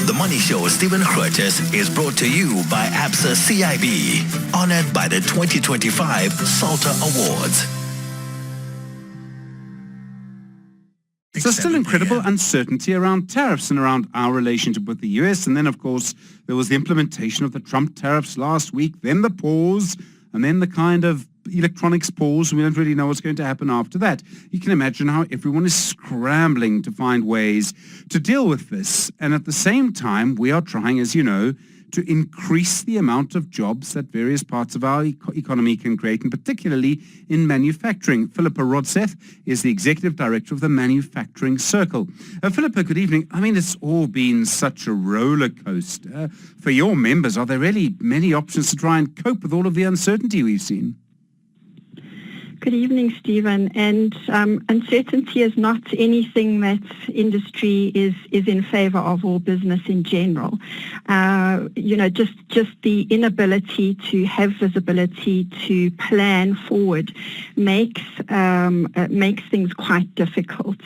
The Money Show with Stephen Grootes is brought to you by ABSA CIB, honored by the 2025 Salter Awards. So still incredible uncertainty around tariffs and around our relationship with the US. And then, of course, there was the implementation of the Trump tariffs last week, then the pause, and then the kind of electronics pause. We don't really know what's going to happen after that. You can imagine how everyone is scrambling to find ways to deal with this. And at the same time, we are trying, as you know, to increase the amount of jobs that various parts of our economy can create, and particularly in manufacturing. Philippa Rodseth is the Executive Director of the Manufacturing Circle. Philippa, good evening. I mean, it's all been such a roller coaster. For your members, are there really many options to try and cope with all of the uncertainty we've seen? Good evening, Stephen. And uncertainty is not anything that industry is in favour of, or business in general. Just the inability to have visibility to plan forward makes things quite difficult.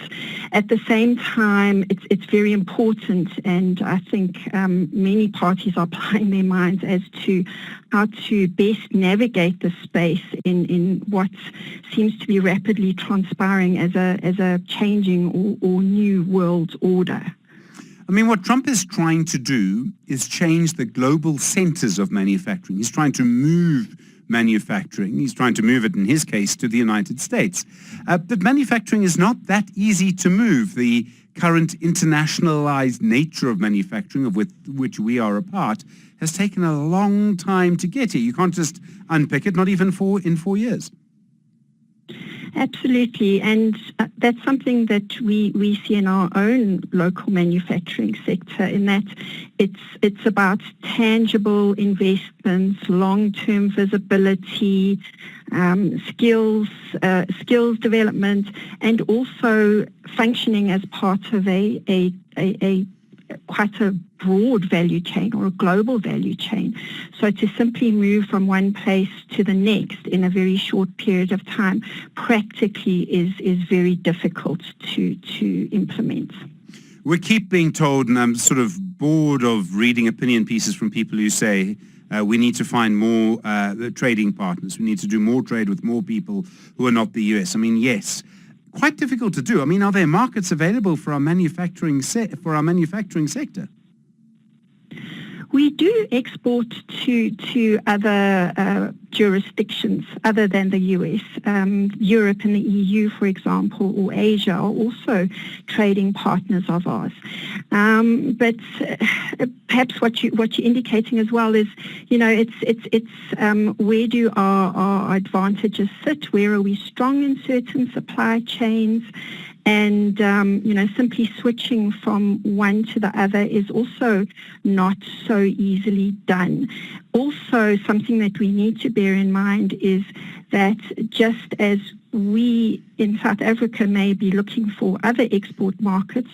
At the same time, it's very important, and I think many parties are applying their minds as to how to best navigate the space in what seems to be rapidly transpiring as a changing or new world order. I mean, what Trump is trying to do is change the global centers of manufacturing. He's trying to move manufacturing. He's trying to move it, in his case, to the United States. But manufacturing is not that easy to move. The current internationalized nature of manufacturing, of which we are a part, has taken a long time to get here. You can't just unpick it, not even in 4 years. Absolutely, and that's something that we see in our own local manufacturing sector, in that it's about tangible investments, long-term visibility, skills development, and also functioning as part of a quite a broad value chain, or a global value chain. So to simply move from one place to the next in a very short period of time practically is very difficult to implement. We keep being told, and I'm sort of bored of reading opinion pieces from people who say we need to find more trading partners. We need to do more trade with more people who are not the US. I mean, yes, quite difficult to do. I mean, are there markets available for our manufacturing sector? We do export to other jurisdictions other than the US. Europe and the EU, for example, or Asia are also trading partners of ours. But perhaps what you're indicating as well is, it's where do our advantages sit? Where are we strong in certain supply chains? And, simply switching from one to the other is also not so easily done. Also, something that we need to bear in mind is that just as we in South Africa may be looking for other export markets,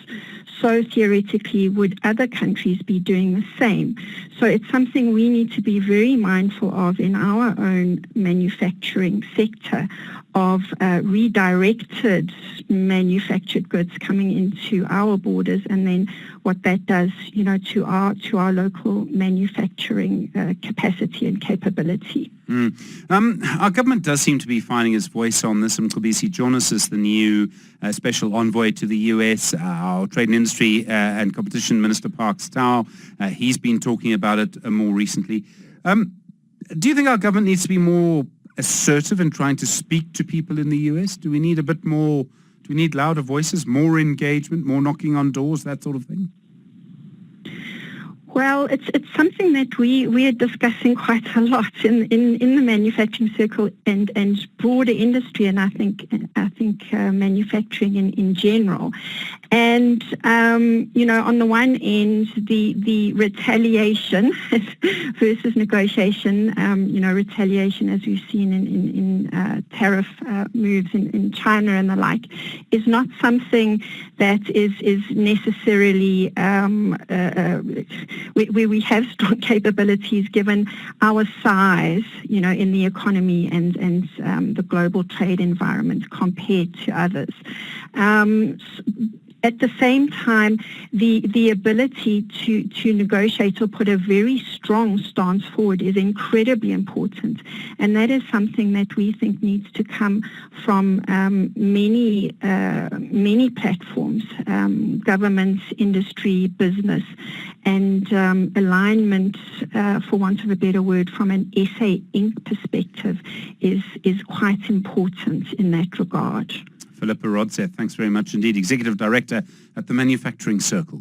so theoretically would other countries be doing the same. So it's something we need to be very mindful of in our own manufacturing sector, of redirected manufactured goods coming into our borders, and then what that does, to our local manufacturing capacity and capability. Our government does seem to be finding its voice on this. Mcebisi Jonas is the new special envoy to the US. Our Trade and Industry and Competition Minister, Park Stow, he's been talking about it more recently. Do you think our government needs to be more assertive in trying to speak to people in the US? Do we need a bit more? Do we need louder voices, more engagement, more knocking on doors, that sort of thing? Well, it's something that we are discussing quite a lot in the manufacturing circle and broader industry, and I think manufacturing in general. And on the one end, the retaliation versus negotiation, retaliation, as we've seen in tariff moves in China and the like, is not something that is necessarily where we have strong capabilities given our size, in the economy and the global trade environment compared to others. At the same time, the ability to negotiate or put a very strong stance forward is incredibly important, and that is something that we think needs to come from many platforms, governments, industry, business, and alignment, for want of a better word, from an SA Inc. perspective is quite important in that regard. Philippa Rodseth, thanks very much indeed. Executive Director at the Manufacturing Circle.